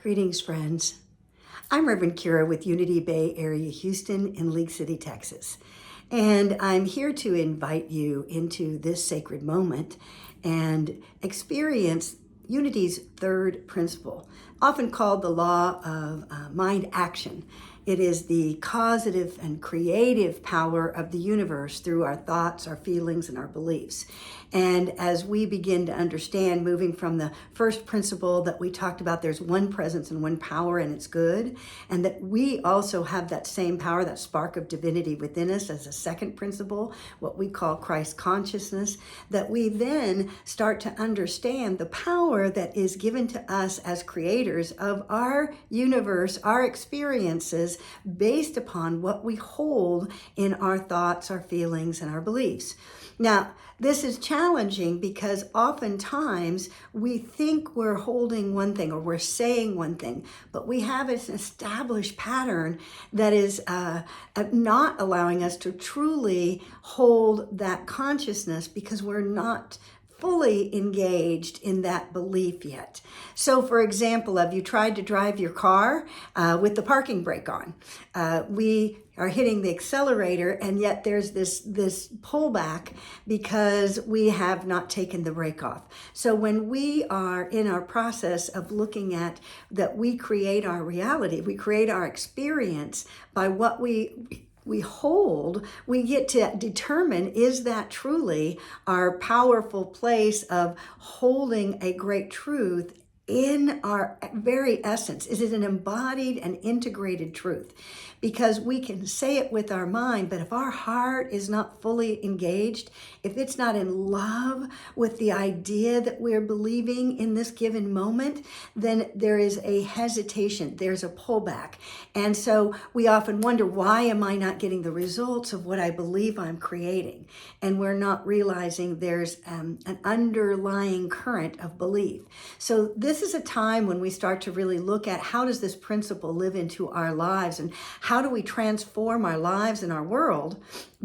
Greetings, friends. I'm Reverend Kira with Unity Bay Area Houston in League City, Texas. And I'm here to invite you into this sacred moment and experience Unity's third principle, often called the law of mind action. It is the causative and creative power of the universe through our thoughts, our feelings, and our beliefs. And as we begin to understand, moving from the first principle that we talked about, there's one presence and one power, and it's good, and that we also have that same power, that spark of divinity within us as a second principle, what we call Christ consciousness, that we then start to understand the power that is given to us as creators of our universe, our experiences, based upon what we hold in our thoughts, our feelings, and our beliefs. Now, this is challenging because oftentimes we think we're holding one thing or we're saying one thing, but we have an established pattern that is not allowing us to truly hold that consciousness because we're not fully engaged in that belief yet. So, for example, have you tried to drive your car with the parking brake on? We are hitting the accelerator, and yet there's this pullback because we have not taken the brake off. So when we are in our process of looking at that, we create our reality, we create our experience by what we hold, we get to determine, is that truly our powerful place of holding a great truth in our very essence? Is it an embodied and integrated truth? Because we can say it with our mind, but if our heart is not fully engaged, if it's not in love with the idea that we're believing in this given moment, then there is a hesitation, there's a pullback. And so we often wonder, why am I not getting the results of what I believe I'm creating? And we're not realizing there's an underlying current of belief. So this is a time when we start to really look at, how does this principle live into our lives, and how do we transform our lives and our world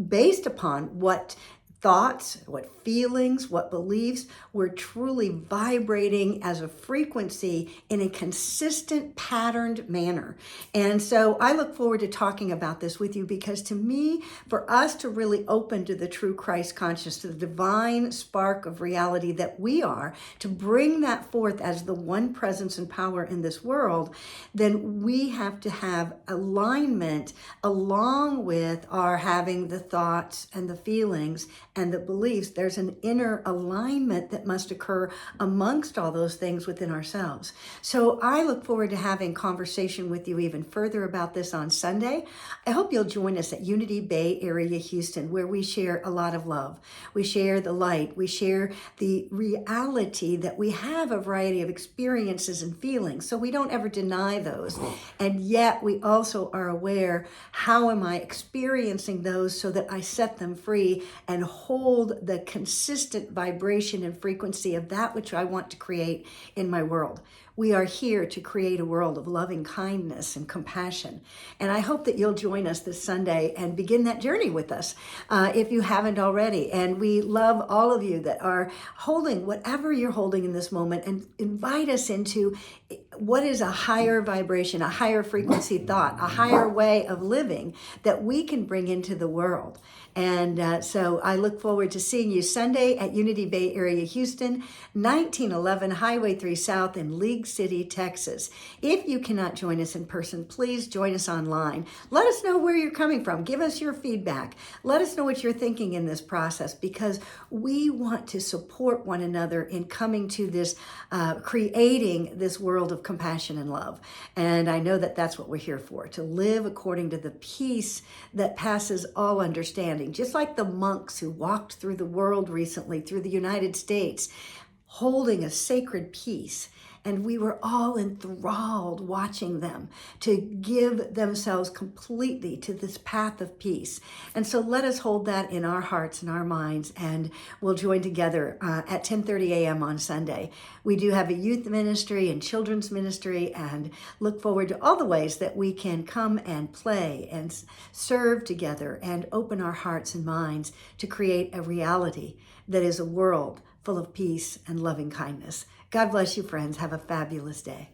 based upon what thoughts, what feelings, what beliefs we're truly vibrating as a frequency in a consistent, patterned manner. And so I look forward to talking about this with you, because to me, for us to really open to the true Christ consciousness, to the divine spark of reality that we are, to bring that forth as the one presence and power in this world, then we have to have alignment along with our having the thoughts and the feelings and the beliefs. There's an inner alignment that must occur amongst all those things within ourselves. So I look forward to having conversation with you even further about this on Sunday. I hope you'll join us at Unity Bay Area Houston, where we share a lot of love. We share the light. We share the reality that we have a variety of experiences and feelings, so we don't ever deny those. And yet we also are aware, how am I experiencing those so that I set them free and hold the consistent vibration and frequency of that which I want to create in my world. We are here to create a world of loving kindness and compassion. And I hope that you'll join us this Sunday and begin that journey with us if you haven't already. And we love all of you that are holding whatever you're holding in this moment, and invite us into what is a higher vibration, a higher frequency thought, a higher way of living that we can bring into the world. And so I look forward to seeing you Sunday at Unity Bay Area Houston, 1911 Highway 3 South in League City, Texas. If you cannot join us in person, please join us online. Let us know where you're coming from. Give us your feedback. Let us know what you're thinking in this process, because we want to support one another in coming to this, creating this world of compassion and love. And I know that that's what we're here for, to live according to the peace that passes all understanding. Just like the monks who walked through the world recently, through the United States, holding a sacred peace. And we were all enthralled watching them to give themselves completely to this path of peace. And so let us hold that in our hearts and our minds, and we'll join together at 10:30 a.m. on Sunday. We do have a youth ministry and children's ministry, and look forward to all the ways that we can come and play and serve together and open our hearts and minds to create a reality that is a world full of peace and loving kindness. God bless you, friends. Have a fabulous day.